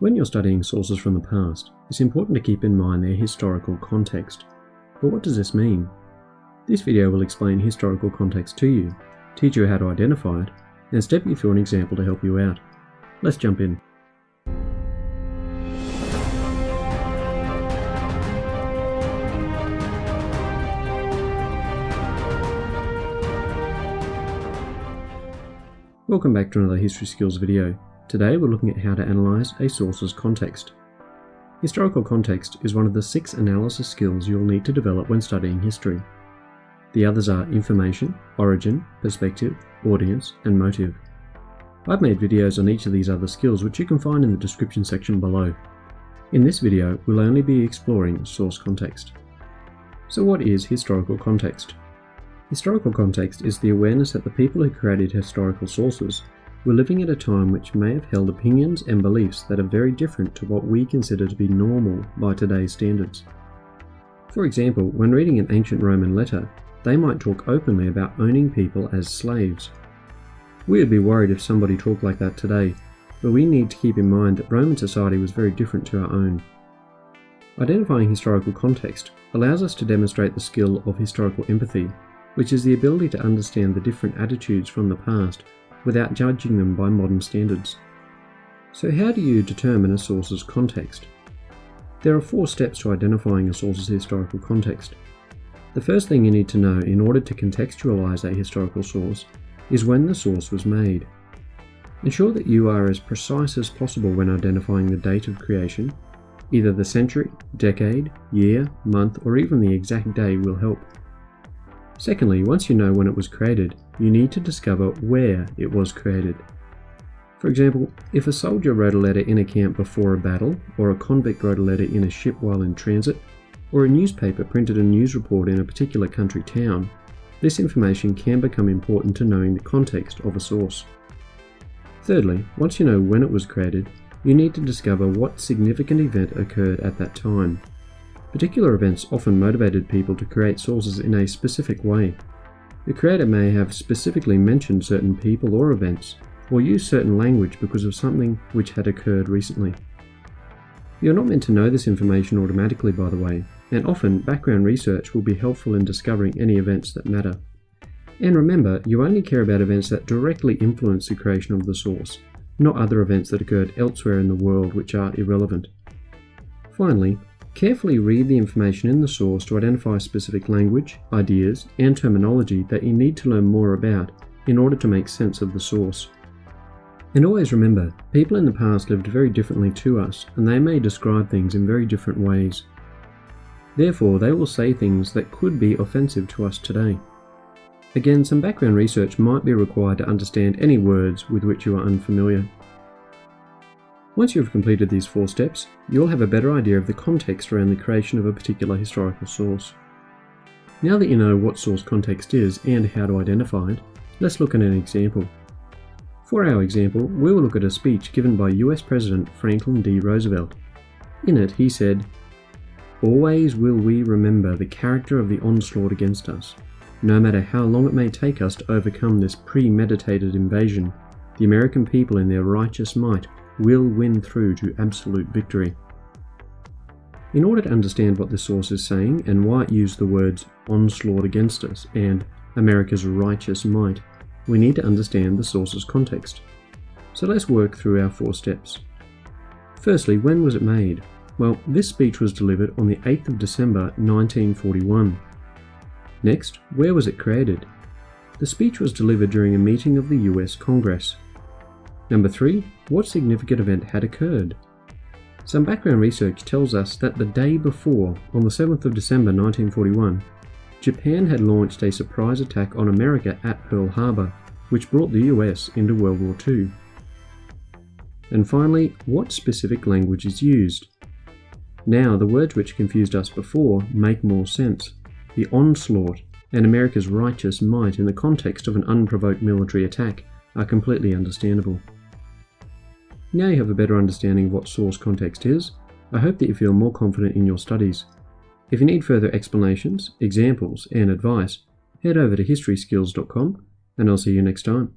When you're studying sources from the past, it's important to keep in mind their historical context. But what does this mean? This video will explain historical context to you, teach you how to identify it, and step you through an example to help you out. Let's jump in. Welcome back to another History Skills video. Today we're looking at how to analyse a source's context. Historical context is one of the 6 analysis skills you'll need to develop when studying history. The others are information, origin, perspective, audience, and motive. I've made videos on each of these other skills which you can find in the description section below. In this video, we'll only be exploring source context. So what is historical context? Historical context is the awareness that the people who created historical sources were living at a time which may have held opinions and beliefs that are very different to what we consider to be normal by today's standards. For example, when reading an ancient Roman letter, they might talk openly about owning people as slaves. We would be worried if somebody talked like that today, but we need to keep in mind that Roman society was very different to our own. Identifying historical context allows us to demonstrate the skill of historical empathy, which is the ability to understand the different attitudes from the past without judging them by modern standards. So how do you determine a source's context? There are 4 steps to identifying a source's historical context. The first thing you need to know in order to contextualise a historical source is when the source was made. Ensure that you are as precise as possible when identifying the date of creation. Either the century, decade, year, month, or even the exact day will help. Secondly, once you know when it was created, you need to discover where it was created. For example, if a soldier wrote a letter in a camp before a battle, or a convict wrote a letter in a ship while in transit, or a newspaper printed a news report in a particular country town, this information can become important to knowing the context of a source. Thirdly, once you know when it was created, you need to discover what significant event occurred at that time. Particular events often motivated people to create sources in a specific way. The creator may have specifically mentioned certain people or events, or used certain language because of something which had occurred recently. You're not meant to know this information automatically, by the way, and often background research will be helpful in discovering any events that matter. And remember, you only care about events that directly influence the creation of the source, not other events that occurred elsewhere in the world which are irrelevant. Finally, carefully read the information in the source to identify specific language, ideas, and terminology that you need to learn more about in order to make sense of the source. And always remember, people in the past lived very differently to us, and they may describe things in very different ways. Therefore, they will say things that could be offensive to us today. Again, some background research might be required to understand any words with which you are unfamiliar. Once you have completed these 4 steps, you'll have a better idea of the context around the creation of a particular historical source. Now that you know what source context is and how to identify it, let's look at an example. For our example, we will look at a speech given by US President Franklin D. Roosevelt. In it, he said, "Always will we remember the character of the onslaught against us. No matter how long it may take us to overcome this premeditated invasion, the American people in their righteous might will win through to absolute victory." In order to understand what the source is saying and why it used the words onslaught against us and America's righteous might, we need to understand the source's context. So let's work through our 4 steps. Firstly, when was it made? Well, this speech was delivered on the 8th of December 1941. Next, where was it created? The speech was delivered during a meeting of the US Congress. Number 3, what significant event had occurred? Some background research tells us that the day before, on the 7th of December 1941, Japan had launched a surprise attack on America at Pearl Harbor, which brought the US into World War II. And finally, what specific language is used? Now, the words which confused us before make more sense. The onslaught and America's righteous might in the context of an unprovoked military attack are completely understandable. Now you have a better understanding of what source context is. I hope that you feel more confident in your studies. If you need further explanations, examples, and advice, head over to historyskills.com, and I'll see you next time.